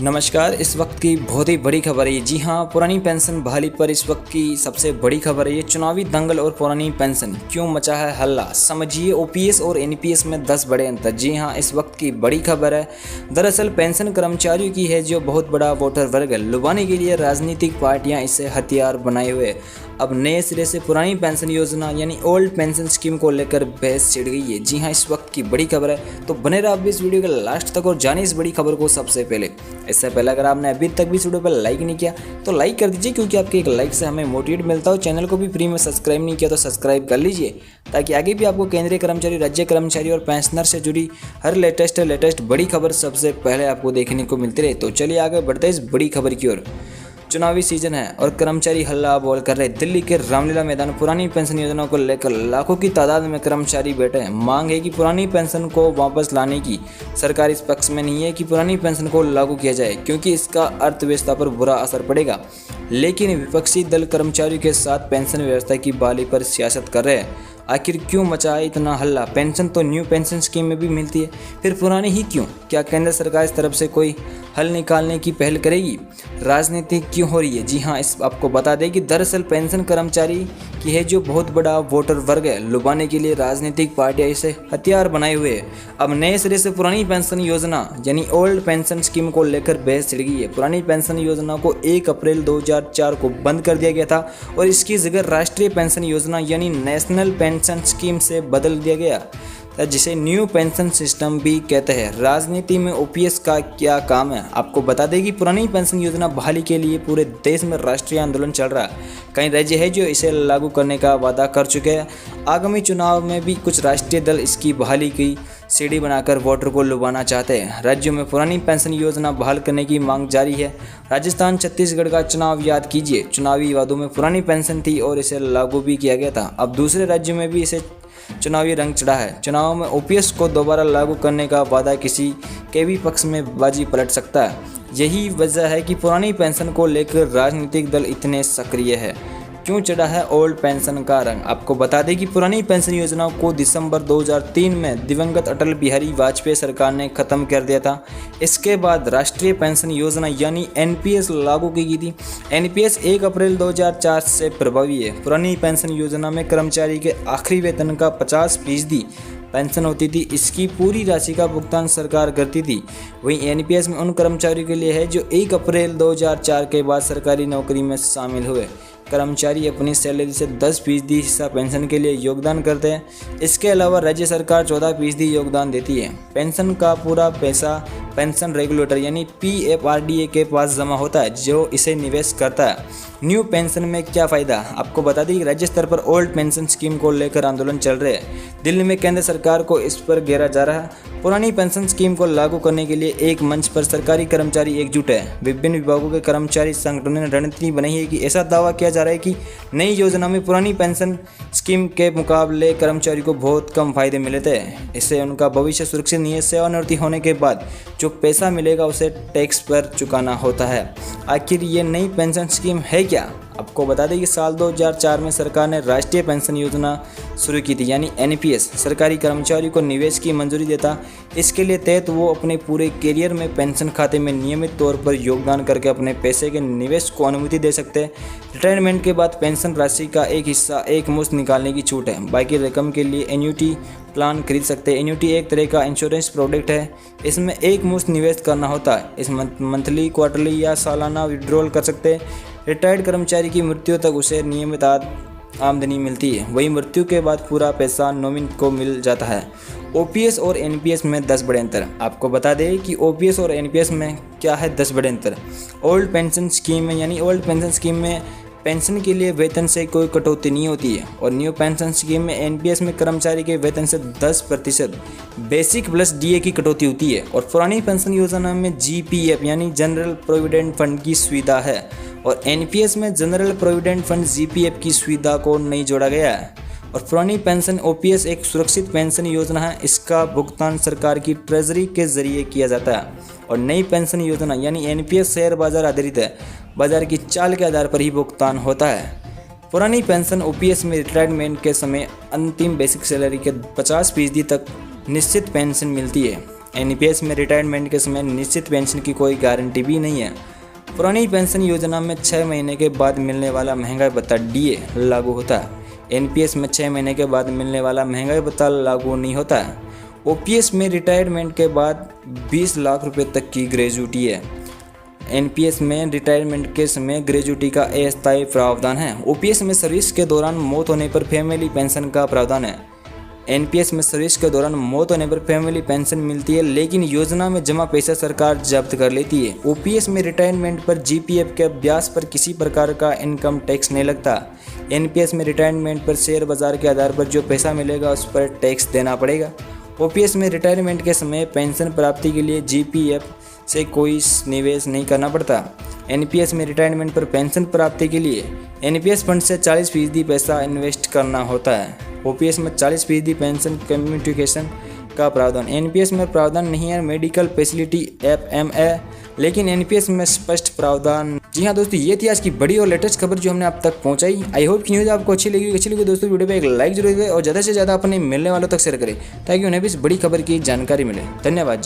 नमस्कार। इस वक्त की बहुत ही बड़ी खबर है। जी हां, पुरानी पेंशन बहाली पर इस वक्त की सबसे बड़ी खबर है। ये चुनावी दंगल और पुरानी पेंशन क्यों मचा है हल्ला, समझिए ओपीएस और एनपीएस में 10 बड़े अंतर। जी हां, इस वक्त की बड़ी खबर है। दरअसल पेंशन कर्मचारियों की है जो बहुत बड़ा वोटर वर्ग है, लुभाने के लिए राजनीतिक पार्टियां इसे हथियार बनाए हुए अब नए सिरे से पुरानी पेंशन योजना यानी ओल्ड पेंशन स्कीम को लेकर बहस छिड़ गई है। जी हां, इस वक्त की बड़ी खबर है, तो बने रहो आप भी इस वीडियो के लास्ट तक और जानिए इस बड़ी खबर को सबसे पहले। इससे पहले अगर आपने अभी तक भी इस वीडियो पर लाइक नहीं किया तो लाइक कर दीजिए, क्योंकि आपके एक लाइक से हमें मोटिवेट मिलता है। चैनल को भी फ्री में सब्सक्राइब नहीं किया तो सब्सक्राइब कर लीजिए, ताकि आगे भी आपको केंद्रीय कर्मचारी, राज्य कर्मचारी और पेंशनर से जुड़ी हर लेटेस्ट बड़ी खबर सबसे पहले आपको देखने को मिलती रहे। तो चलिए आगे बढ़ते हैं इस बड़ी खबर की ओर। चुनावी सीजन है और कर्मचारी हल्ला बोल कर रहे। दिल्ली के रामलीला मैदान पुरानी पेंशन योजना को लेकर लाखों की तादाद में कर्मचारी बैठे हैं। मांग है कि पुरानी पेंशन को वापस लाने की। सरकार इस पक्ष में नहीं है कि पुरानी पेंशन को लागू किया जाए, क्योंकि इसका अर्थव्यवस्था पर बुरा असर पड़ेगा। लेकिन विपक्षी दल कर्मचारियों के साथ पेंशन व्यवस्था की बहाली पर सियासत कर रहे हैं। आखिर क्यों मचा है इतना हल्ला? पेंशन तो न्यू पेंशन स्कीम में भी मिलती है, फिर पुरानी ही क्यों? क्या केंद्र सरकार इस तरफ से कोई हल निकालने की पहल करेगी? राजनीति क्यों हो रही है? जी हाँ, इस आपको बता दें कि दरअसल पेंशन कर्मचारी की है जो बहुत बड़ा वोटर वर्ग है, लुभाने के लिए राजनीतिक पार्टियां इसे हथियार बनाए हुए है। अब नए सिरे से पुरानी पेंशन योजना यानी ओल्ड पेंशन स्कीम को लेकर बहस छिड़ गई है। पुरानी पेंशन योजना को 1 अप्रैल 2004 को बंद कर दिया गया था और इसकी जगह राष्ट्रीय पेंशन योजना यानी नेशनल पेंशन स्कीम से बदल दिया गया, जिसे न्यू पेंशन सिस्टम भी कहते हैं। राजनीति में ओपीएस का क्या काम है? आपको बता दें कि पुरानी पेंशन योजना बहाली के लिए पूरे देश में राष्ट्रीय आंदोलन चल रहा है। कई राज्य है जो इसे लागू करने का वादा कर चुके हैं। आगामी चुनाव में भी कुछ राष्ट्रीय दल इसकी बहाली की सीढ़ी बनाकर वोटर को लुभाना चाहते हैं। राज्यों में पुरानी पेंशन योजना बहाल करने की मांग जारी है। राजस्थान, छत्तीसगढ़ का चुनाव याद कीजिए। चुनावी वादों में पुरानी पेंशन थी और इसे लागू भी किया गया था। अब दूसरे राज्यों में भी इसे चुनावी रंग चढ़ा है। चुनाव में ओपीएस को दोबारा लागू करने का वादा किसी के भी पक्ष में बाजी पलट सकता है। यही वजह है कि पुरानी पेंशन को लेकर राजनीतिक दल इतने सक्रिय है। क्यों चढ़ा है ओल्ड पेंशन का रंग? आपको बता दें कि पुरानी पेंशन योजना को दिसंबर 2003 में दिवंगत अटल बिहारी वाजपेयी सरकार ने खत्म कर दिया था। इसके बाद राष्ट्रीय पेंशन योजना यानी एनपीएस लागू की गई थी। एनपीएस 1 अप्रैल 2004 से प्रभावी है। पुरानी पेंशन योजना में कर्मचारी के आखिरी वेतन का 50% पेंशन होती थी। इसकी पूरी राशि का भुगतान सरकार करती थी। वहीं एनपीएस में उन कर्मचारियों के लिए है जो 1 अप्रैल 2004 के बाद सरकारी नौकरी में शामिल हुए। कर्मचारी अपनी सैलरी से 10% हिस्सा पेंशन के लिए योगदान करते हैं। इसके अलावा राज्य सरकार 14% योगदान देती है। पेंशन का पूरा पैसा पेंशन रेगुलेटर यानी पीएफआरडीए के पास जमा होता है, जो इसे निवेश करता है। न्यू पेंशन में क्या फ़ायदा? आपको बता दें कि राज्य स्तर पर ओल्ड पेंशन स्कीम को लेकर आंदोलन चल रहे हैं। दिल्ली में केंद्र सरकार को इस पर घेरा जा रहा है। पुरानी पेंशन स्कीम को लागू करने के लिए एक मंच पर सरकारी कर्मचारी एकजुट है। विभिन्न विभागों के कर्मचारी संगठनों ने रणनीति बनाई है कि ऐसा दावा किया जा रहा है कि नई योजना में पुरानी पेंशन स्कीम के मुकाबले कर्मचारी को बहुत कम फायदे मिलते हैं। इससे उनका भविष्य सुरक्षित नहीं है। सेवानिवृत्ति होने के बाद जो पैसा मिलेगा उसे टैक्स पर चुकाना होता है। आखिर ये नई पेंशन स्कीम है क्या? आपको बता दें कि साल 2004 में सरकार ने राष्ट्रीय पेंशन योजना शुरू की थी यानी एनपीएस। सरकारी कर्मचारियों को निवेश की मंजूरी देता। इसके लिए तहत वो अपने पूरे करियर में पेंशन खाते में नियमित तौर पर योगदान करके अपने पैसे के निवेश को अनुमति दे सकते हैं। रिटायरमेंट के बाद पेंशन राशि का एक हिस्सा एक मुश्त निकालने की छूट है। बाकी रकम के लिए एन्युटी प्लान खरीद सकते हैं। एन्युटी एक तरह का इंश्योरेंस प्रोडक्ट है। इसमें एक मुश्त निवेश करना होता है। इस मंथली, क्वार्टरली या सालाना विड्रॉल कर सकते हैं। रिटायर्ड कर्मचारी की मृत्यु तक उसे नियमित आमदनी मिलती है। वहीं मृत्यु के बाद पूरा पैसा नॉमिनी को मिल जाता है। ओपीएस और एनपीएस में 10 बड़े अंतर। आपको बता दें कि ओपीएस और एनपीएस में क्या है 10 बड़े अंतर। ओल्ड पेंशन स्कीम में यानी ओल्ड पेंशन स्कीम में पेंशन के लिए वेतन से कोई कटौती नहीं होती है और न्यू पेंशन स्कीम में एनपीएस में कर्मचारी के वेतन से 10% बेसिक प्लस डीए की कटौती होती है। और पुरानी पेंशन योजना में जीपीएफ यानी जनरल प्रोविडेंट फंड की सुविधा है और एनपीएस में जनरल प्रोविडेंट फंड जीपीएफ की सुविधा को नहीं जोड़ा गया है। और पुरानी पेंशन ओपीएस एक सुरक्षित पेंशन योजना है। इसका भुगतान सरकार की ट्रेजरी के जरिए किया जाता है। और नई पेंशन योजना यानी एनपीएस शेयर बाजार आधारित है। बाजार की चाल के आधार पर ही भुगतान होता है। पुरानी पेंशन ओपीएस में रिटायरमेंट के समय अंतिम बेसिक सैलरी के 50% तक निश्चित पेंशन मिलती है। एनपीएस में रिटायरमेंट के समय निश्चित पेंशन की कोई गारंटी भी नहीं है। पुरानी पेंशन योजना में 6 महीने के बाद मिलने वाला महंगाई भत्ता डीए लागू होता है। एनपीएस में 6 महीने के बाद मिलने वाला महंगाई भत्ता लागू नहीं होता है। ओपीएस में रिटायरमेंट के बाद 20 लाख रुपए तक की ग्रेजुटी है। एनपीएस में रिटायरमेंट के समय ग्रेजुटी का अस्थायी प्रावधान है। ओपीएस में सर्विस के दौरान मौत होने पर फैमिली पेंशन का प्रावधान है। एनपीएस में सर्विस के दौरान मौत होने पर फैमिली पेंशन मिलती है, लेकिन योजना में जमा पैसा सरकार जब्त कर लेती है। ओपीएस में रिटायरमेंट पर जीपीएफ के अभ्यास पर किसी प्रकार का इनकम टैक्स नहीं लगता। एनपीएस में रिटायरमेंट पर शेयर बाजार के आधार पर जो पैसा मिलेगा उस पर टैक्स देना पड़ेगा। ओपीएस में रिटायरमेंट के समय पेंशन प्राप्ति के लिए जीपीएफ से कोई निवेश नहीं करना पड़ता। एनपीएस में रिटायरमेंट पर पेंशन प्राप्ति के लिए एनपीएस फंड से 40% पैसा इन्वेस्ट करना होता है। ओपीएस में 40% पेंशन कम्युनिकेशन का प्रावधान। एनपीएस में प्रावधान नहीं है मेडिकल फैसिलिटी एफएमए, लेकिन एनपीएस में स्पष्ट प्रावधान। जी हाँ दोस्तों, ये थी आज की बड़ी और लेटेस्ट खबर जो हमने आप तक पहुंचाई। आई होप की न्यूज़ आपको अच्छी लगी दोस्तों वीडियो पे एक लाइक जरूर दें और ज़्यादा से ज़्यादा अपने मिलने वालों तक शेयर करें ताकि उन्हें भी इस बड़ी खबर की जानकारी मिले। धन्यवाद।